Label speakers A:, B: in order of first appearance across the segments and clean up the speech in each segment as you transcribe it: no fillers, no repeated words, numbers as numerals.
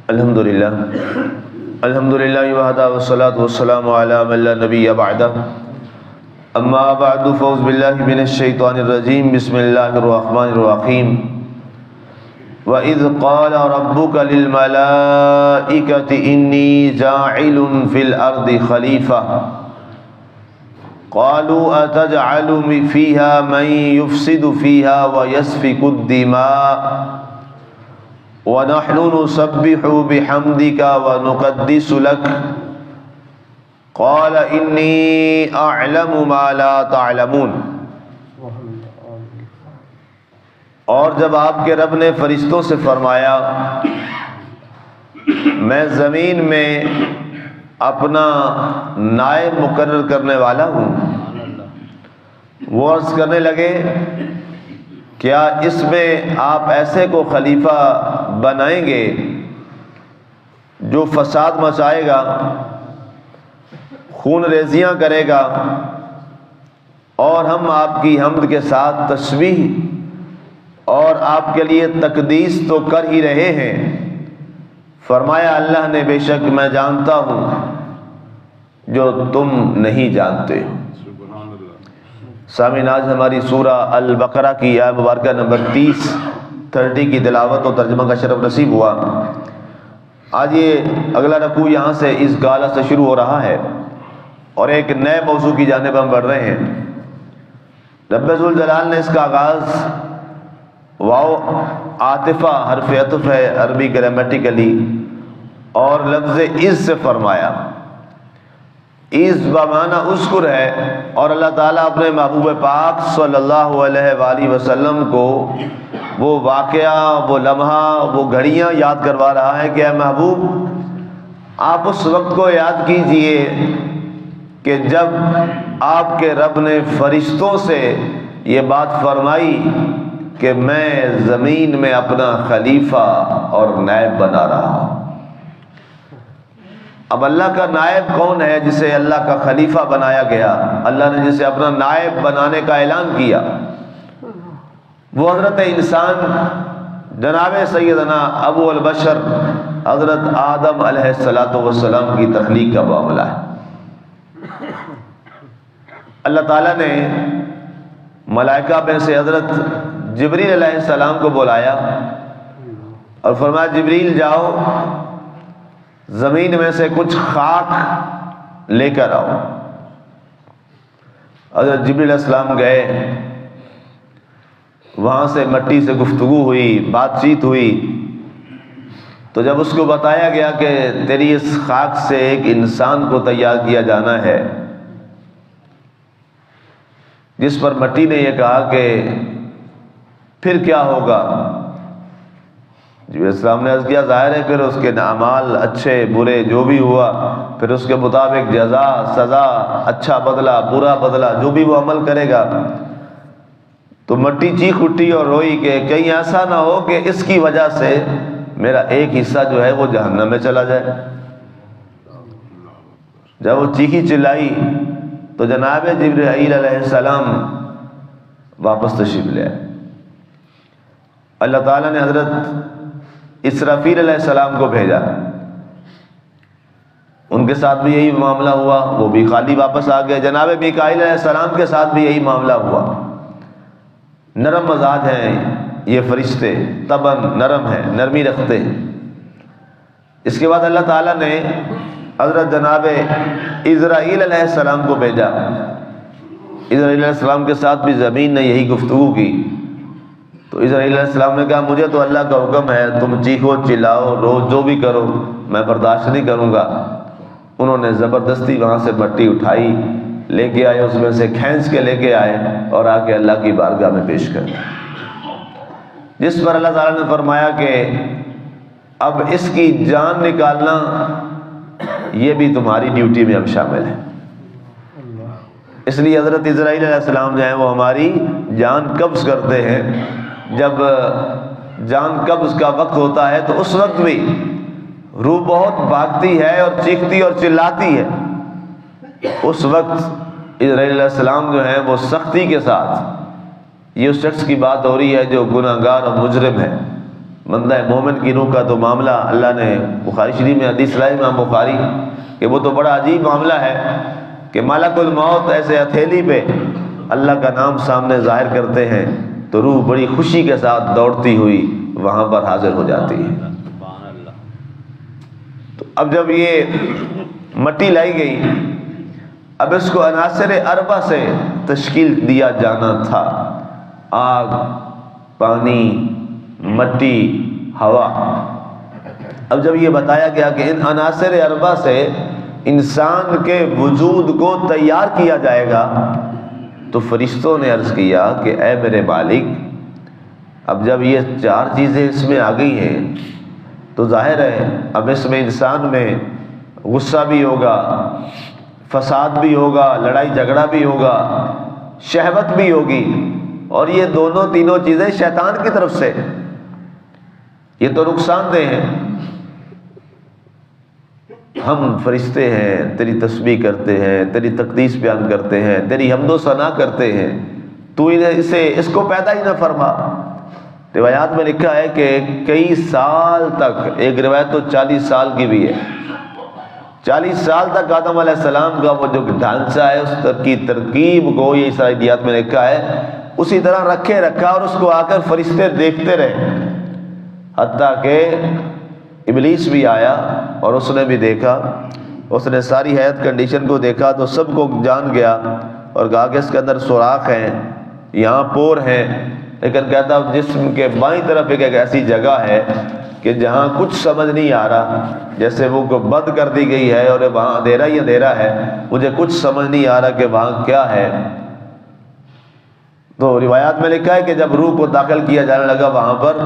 A: الحمدللہ وحدہ والصلاة والسلام علی من لا نبی بعدہ اما بعد فاعوذ باللہ من الشیطان الرجیم بسم اللہ الرحمن الرحیم وَإِذْ قَالَ رَبُّكَ لِلْمَلَائِكَةِ إِنِّي جَاعِلٌ فِي الْأَرْضِ خَلِيفَةً قَالُوا أَتَجْعَلُ فِيهَا مَن يُفْسِدُ فِيهَا وَيَسْفِكُ الدِّمَاءَ وَنَحْنُ نُسَبِّحُ بِحَمْدِكَ وَنُقَدِّسُ لَكَ قَالَ إِنِّي أَعْلَمُ مَا لَا تَعْلَمُونَ۔ اور جب آپ کے رب نے فرشتوں سے فرمایا میں زمین میں اپنا نائب مقرر کرنے والا ہوں، وہ عرض کرنے لگے کیا اس میں آپ ایسے کو خلیفہ بنائیں گے جو فساد مچائے گا، خون ریزیاں کرے گا، اور ہم آپ کی حمد کے ساتھ تسبیح اور آپ کے لیے تقدیس تو کر ہی رہے ہیں۔ فرمایا اللہ نے بے شک میں جانتا ہوں جو تم نہیں جانتے۔ سامعین، آج ہماری سورہ البقرہ کی آیت مبارکہ نمبر 30 کی تلاوت و ترجمہ کا شرف نصیب ہوا۔ آج یہ اگلا رکوع یہاں سے اس گالہ سے شروع ہو رہا ہے اور ایک نئے موضوع کی جانب ہم بڑھ رہے ہیں۔ رب ذوالجلال نے اس کا آغاز واو عاطفہ حرف عطف ہے عربی گرامیٹیکلی، اور لفظ از سے فرمایا۔ از بمعنی اذکر ہے، اور اللہ تعالیٰ اپنے محبوب پاک صلی اللہ علیہ وآلہ وسلم کو وہ واقعہ، وہ لمحہ، وہ گھڑیاں یاد کروا رہا ہے کہ اے محبوب آپ اس وقت کو یاد کیجئے کہ جب آپ کے رب نے فرشتوں سے یہ بات فرمائی کہ میں زمین میں اپنا خلیفہ اور نائب بنا رہا ہوں۔ اب اللہ کا نائب کون ہے جسے اللہ کا خلیفہ بنایا گیا؟ اللہ نے جسے اپنا نائب بنانے کا اعلان کیا وہ حضرت انسان جناب سیدنا ابو البشر حضرت آدم علیہ السلام کی تخلیق کا معاملہ ہے۔ اللہ تعالیٰ نے ملائکہ میں سے حضرت جبریل علیہ السلام کو بلایا اور فرمایا جبریل جاؤ زمین میں سے کچھ خاک لے کر آؤ۔ حضرت جبریل علیہ السلام گئے، وہاں سے مٹی سے گفتگو ہوئی، بات چیت ہوئی، تو جب اس کو بتایا گیا کہ تیری اس خاک سے ایک انسان کو تیار کیا جانا ہے، جس پر مٹی نے یہ کہا کہ پھر کیا ہوگا؟ جبریل السلام نے عرض کیا ظاہر ہے پھر اس کے اعمال اچھے برے جو بھی ہوا پھر اس کے مطابق جزا سزا، اچھا بدلہ برا بدلہ جو بھی وہ عمل کرے گا۔ تو مٹی چیخ اٹھی اور روئی کہ کہیں ایسا نہ ہو کہ اس کی وجہ سے میرا ایک حصہ جو ہے وہ جہنم میں چلا جائے۔ جب وہ چیخی چلائی تو جناب جبرائیل علیہ السلام واپس تشریف لے آئے۔ اللہ تعالیٰ نے حضرت اسرافیل علیہ السلام کو بھیجا، ان کے ساتھ بھی یہی معاملہ ہوا، وہ بھی خالی واپس آ گئے۔ جناب میکائیل علیہ السلام کے ساتھ بھی یہی معاملہ ہوا۔ نرم مزاج ہیں یہ فرشتے، طبعاً نرم ہیں، نرمی رکھتے ہیں۔ اس کے بعد اللہ تعالیٰ نے حضرت جناب اسرائیل علیہ السلام کو بھیجا۔ اسرائیل علیہ السلام کے ساتھ بھی زمین نے یہی گفتگو کی۔ تو اسرائیل علیہ السلام نے کہا مجھے تو اللہ کا حکم ہے تم چیخو چلاؤ رو جو بھی کرو میں برداشت نہیں کروں گا۔ انہوں نے زبردستی وہاں سے مٹی اٹھائی، لے کے آئے، اس میں سے کھینچ کے لے کے آئے اور آ کے اللہ کی بارگاہ میں پیش کر دیا، جس پر اللہ تعالیٰ نے فرمایا کہ اب اس کی جان نکالنا یہ بھی تمہاری ڈیوٹی میں اب شامل ہے۔ اس لیے حضرت اسرائیل علیہ السلام جو ہیں وہ ہماری جان قبض کرتے ہیں۔ جب جان قبض کا وقت ہوتا ہے تو اس وقت بھی روح بہت بھاگتی ہے اور چیختی اور چلاتی ہے۔ اس وقت اسرائیل علیہ السلام جو ہیں وہ سختی کے ساتھ، یہ اس شخص کی بات ہو رہی ہے جو گناہگار اور مجرم ہے، بندہ مومن کی روح کا تو معاملہ اللہ نے بخاری شریف میں حدیث لائی امام بخاری کہ وہ تو بڑا عجیب معاملہ ہے کہ ملک الموت ایسے ہتھیلی پہ اللہ کا نام سامنے ظاہر کرتے ہیں تو روح بڑی خوشی کے ساتھ دوڑتی ہوئی وہاں پر حاضر ہو جاتی ہے۔ تو اب جب یہ مٹی لائی گئی، اب اس کو عناصر اربع سے تشکیل دیا جانا تھا، آگ، پانی، مٹی، ہوا۔ اب جب یہ بتایا گیا کہ ان عناصر اربع سے انسان کے وجود کو تیار کیا جائے گا، تو فرشتوں نے عرض کیا کہ اے میرے مالک، اب جب یہ چار چیزیں اس میں آ گئی ہیں تو ظاہر ہے اب اس میں انسان میں غصہ بھی ہوگا، فساد بھی ہوگا، لڑائی جھگڑا بھی ہوگا، شہوت بھی ہوگی، اور یہ دونوں تینوں چیزیں شیطان کی طرف سے، یہ تو نقصان دہ ہیں۔ ہم فرشتے ہیں، تیری تسبیح کرتے ہیں، تیری تقدیس بیان کرتے ہیں، تیری حمد و ثنا کرتے ہیں، تو اس کو پیدا ہی نہ فرما۔ روایات میں لکھا ہے کہ کئی سال تک، ایک روایت تو 40 سال کی بھی ہے، 40 سال تک آدم علیہ السلام کا وہ جو ڈھانچہ ہے اس کی ترکیب کو، یہ اسرائیلیات میں لکھا ہے، اسی طرح رکھا اور اس کو آ کر فرشتے دیکھتے رہے، حتیٰ کہ ابلیس بھی آیا اور اس نے بھی دیکھا، اس نے ساری حیات کنڈیشن کو دیکھا تو سب کو جان گیا اور کہا کہ اس کے اندر سوراخ ہیں، یہاں پور ہیں، لیکن کہتا جسم کے بائیں طرف ایک ایسی جگہ ہے کہ جہاں کچھ سمجھ نہیں آ رہا، جیسے وہ بند کر دی گئی ہے اور وہاں اندھیرا ہی اندھیرا ہے، مجھے کچھ سمجھ نہیں آ رہا کہ وہاں کیا ہے۔ تو روایات میں لکھا ہے کہ جب روح کو داخل کیا جانے لگا وہاں پر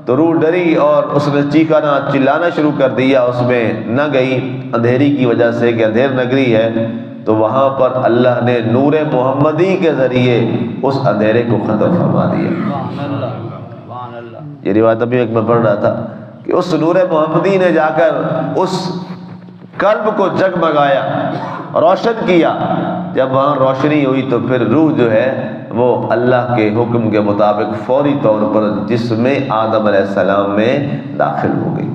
A: تو روح ڈری اور اس نے چیخنا چلانا شروع کر دیا، اس میں نہ گئی اندھیری کی وجہ سے کہ اندھیر نگری ہے، تو وہاں پر اللہ نے نور محمدی کے ذریعے اس اندھیرے کو ختم فرما دیا۔ یہ روایت ابھی ایک میں پڑھ رہا تھا کہ اس نور محمدی نے جا کر اس قلب کو جگمگایا، روشن کیا، جب وہاں روشنی ہوئی تو پھر روح جو ہے وہ اللہ کے حکم کے مطابق فوری طور پر جسم آدم علیہ السلام میں داخل ہو گئی۔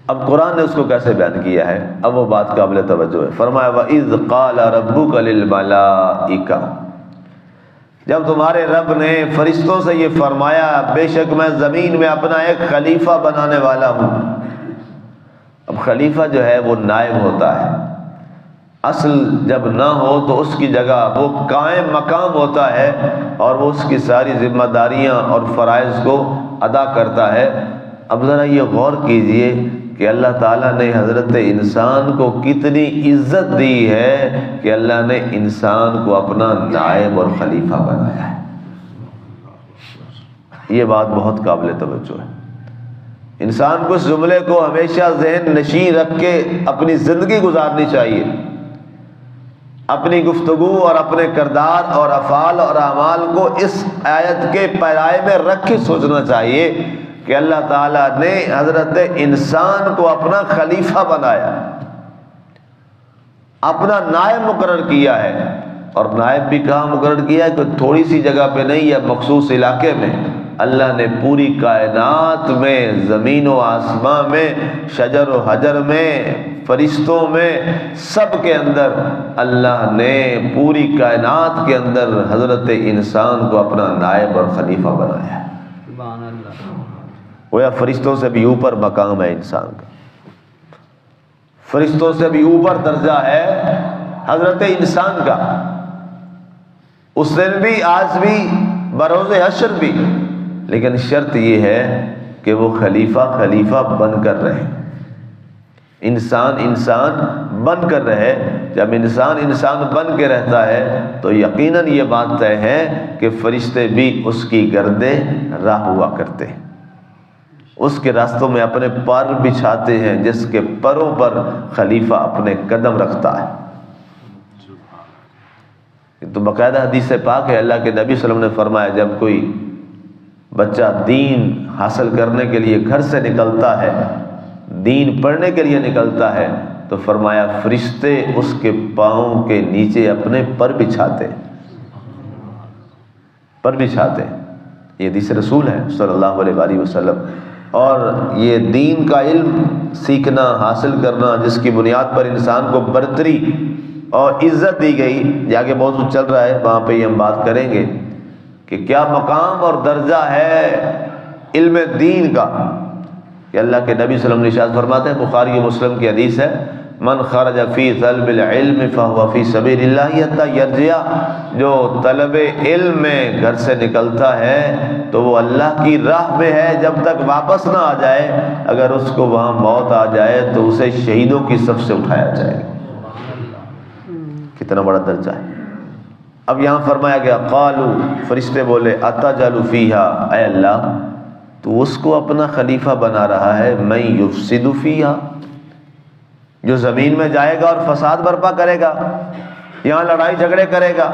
A: اب قرآن نے اس کو کیسے بیان کیا ہے، اب وہ بات قابل توجہ ہے۔ فرمایا وَإِذْ قَالَ رَبُّكَ لِلْمَلَائِكَةِ، جب تمہارے رب نے فرشتوں سے یہ فرمایا بے شک میں زمین میں اپنا ایک خلیفہ بنانے والا ہوں۔ اب خلیفہ جو ہے وہ نائب ہوتا ہے، اصل جب نہ ہو تو اس کی جگہ وہ قائم مقام ہوتا ہے اور وہ اس کی ساری ذمہ داریاں اور فرائض کو ادا کرتا ہے۔ اب ذرا یہ غور کیجئے کہ اللہ تعالیٰ نے حضرت انسان کو کتنی عزت دی ہے کہ اللہ نے انسان کو اپنا نائب اور خلیفہ بنایا ہے۔ یہ بات بہت قابل توجہ ہے۔ انسان کو اس جملے کو ہمیشہ ذہن نشین رکھ کے اپنی زندگی گزارنی چاہیے، اپنی گفتگو اور اپنے کردار اور افعال اور اعمال کو اس آیت کے پیرائے میں رکھ کے سوچنا چاہیے کہ اللہ تعالیٰ نے حضرت انسان کو اپنا خلیفہ بنایا، اپنا نائب مقرر کیا ہے، اور نائب بھی کہاں مقرر کیا ہے کہ تھوڑی سی جگہ پہ نہیں یا مخصوص علاقے میں، اللہ نے پوری کائنات میں، زمین و آسمان میں، شجر و حجر میں، فرشتوں میں، سب کے اندر اللہ نے پوری کائنات کے اندر حضرت انسان کو اپنا نائب اور خلیفہ بنایا ہے۔ گویا فرشتوں سے بھی اوپر مقام ہے انسان کا، فرشتوں سے بھی اوپر درجہ ہے حضرت انسان کا، اس دن بھی، آج بھی، بروز حشر بھی، لیکن شرط یہ ہے کہ وہ خلیفہ بن کر رہے، انسان بن کر رہے۔ جب انسان بن کے رہتا ہے تو یقیناً یہ بات طے ہے کہ فرشتے بھی اس کی گرد راہ ہوا کرتے ہیں، اس کے راستوں میں اپنے پر بچھاتے ہیں جس کے پروں پر خلیفہ اپنے قدم رکھتا ہے۔ تو باقاعدہ حدیث پاک ہے، اللہ کے نبی صلی اللہ علیہ وسلم نے فرمایا جب کوئی بچہ دین حاصل کرنے کے لیے گھر سے نکلتا ہے، دین پڑھنے کے لیے نکلتا ہے، تو فرمایا فرشتے اس کے پاؤں کے نیچے اپنے پر بچھاتے، پر بچھاتے ہیں۔ یہ حدیث رسول ہے صلی اللہ علیہ وآلہ وسلم۔ اور یہ دین کا علم سیکھنا، حاصل کرنا، جس کی بنیاد پر انسان کو برتری اور عزت دی گئی، یہ آگے موضوع چل رہا ہے، وہاں پہ ہی ہم بات کریں گے کہ کیا مقام اور درجہ ہے علم دین کا، کہ اللہ کے نبی صلی اللہ علیہ وسلم نے ارشاد فرماتے ہیں، بخاری و مسلم کی حدیث ہے، من خرج فی طلب العلم فهو فی سبیل اللہ حتی یرجع، جو طلب علم میں گھر سے نکلتا ہے تو وہ اللہ کی راہ میں ہے جب تک واپس نہ آ جائے، اگر اس کو وہاں موت آ جائے تو اسے شہیدوں کی صف سے اٹھایا جائے گا۔ کتنا بڑا درجہ ہے۔ اب یہاں فرمایا گیا قالوا، فرشتے بولے اتجعل فیہا، اے اللہ تو اس کو اپنا خلیفہ بنا رہا ہے، من یفسد فیہا، جو زمین میں جائے گا اور فساد برپا کرے گا، یہاں لڑائی جھگڑے کرے گا،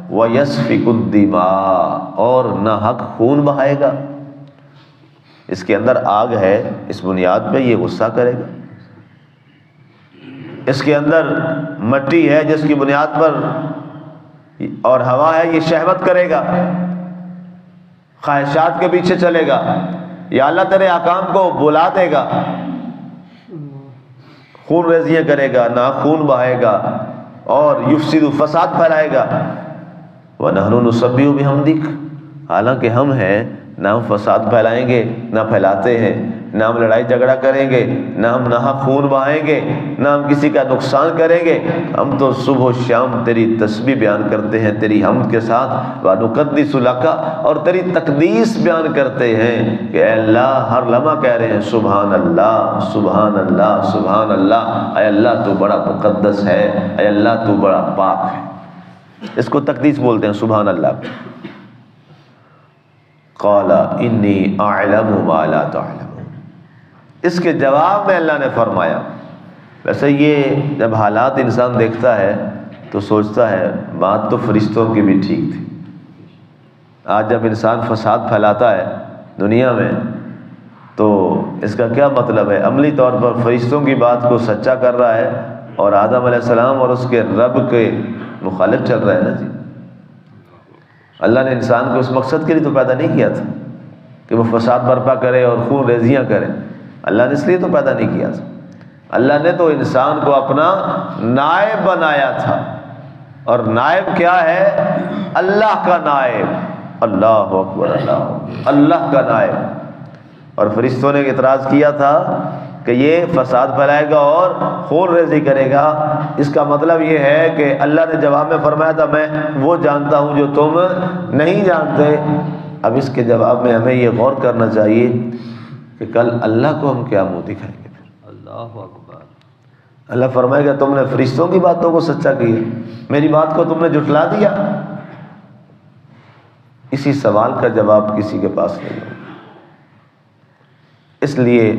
A: وَيَسْفِكُ الدِّمَاءَ، اور ناحق خون بہائے گا، اس کے اندر آگ ہے، اس بنیاد پہ یہ غصہ کرے گا، اس کے اندر مٹی ہے جس کی بنیاد پر اور ہوا ہے، یہ شہوت کرے گا، خواہشات کے پیچھے چلے گا، یا اللہ تیرے احکام کو بلا دے گا، خون ریزیاں کرے گا، نہ خون بہائے گا، اور یفسد، فساد پھیلائے گا، وَنَحْنُ نُسَبِّحُ بِحَمْدِكَ، حالانکہ ہم ہیں، نہ ہم فساد پھیلائیں گے، نہ پھیلاتے ہیں، نہ ہم لڑائی جھگڑا کریں گے، نہ ہم ناحق خون بہائیں گے، نہ ہم کسی کا نقصان کریں گے، ہم تو صبح و شام تیری تسبیح بیان کرتے ہیں تیری حمد کے ساتھ، وَنُقَدِّسُ لَكَ، اور تیری تقدیس بیان کرتے ہیں کہ اے اللہ، ہر لمحہ کہہ رہے ہیں سبحان اللہ سبحان اللہ سبحان اللہ، اے اللہ تو بڑا مقدس ہے، اے اللہ تو بڑا پاک ہے، اس کو تقدیس بولتے ہیں، سبحان اللہ۔ قال انی اعلم ما لا تعلمون، اس کے جواب میں اللہ نے فرمایا، ویسے یہ جب حالات انسان دیکھتا ہے تو سوچتا ہے بات تو فرشتوں کی بھی ٹھیک تھی، آج جب انسان فساد پھیلاتا ہے دنیا میں تو اس کا کیا مطلب ہے؟ عملی طور پر فرشتوں کی بات کو سچا کر رہا ہے اور آدم علیہ السلام اور اس کے رب کے مخالف چل رہا ہے نا جی۔ اللہ نے انسان کو اس مقصد کے لیے تو پیدا نہیں کیا تھا کہ وہ فساد برپا کرے اور خون ریزیاں کرے، اللہ نے اس لیے تو پیدا نہیں کیا تھا، اللہ نے تو انسان کو اپنا نائب بنایا تھا، اور نائب کیا ہے؟ اللہ کا نائب، اللہ اکبر، اللہ کا نائب۔ اور فرشتوں نے اعتراض کیا تھا کہ یہ فساد پھیلائے گا اور خون ریزی کرے گا، اس کا مطلب یہ ہے کہ اللہ نے جواب میں فرمایا تھا میں وہ جانتا ہوں جو تم نہیں جانتے۔ اب اس کے جواب میں ہمیں یہ غور کرنا چاہیے کہ کل اللہ کو ہم کیا منہ دکھائیں گے؟ اللہ اکبر۔ اللہ فرمائے گا تم نے فرشتوں کی باتوں کو سچا کیا، میری بات کو تم نے جھٹلا دیا۔ اسی سوال کا جواب کسی کے پاس نہیں ہوگا۔ اس لیے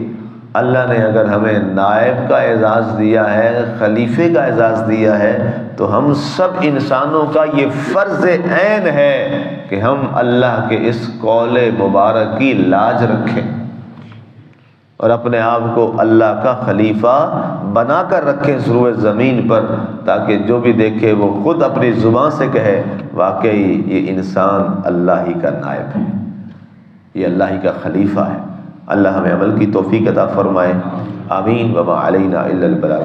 A: اللہ نے اگر ہمیں نائب کا اعزاز دیا ہے، خلیفے کا اعزاز دیا ہے، تو ہم سب انسانوں کا یہ فرض عین ہے کہ ہم اللہ کے اس قول مبارک کی لاج رکھیں اور اپنے آپ کو اللہ کا خلیفہ بنا کر رکھیں روئے زمین پر، تاکہ جو بھی دیکھے وہ خود اپنی زبان سے کہے واقعی یہ انسان اللہ ہی کا نائب ہے، یہ اللہ ہی کا خلیفہ ہے۔ اللہ ہمیں عمل کی توفیق عطا فرمائے، آمین۔ وما علینا الا البلاغ۔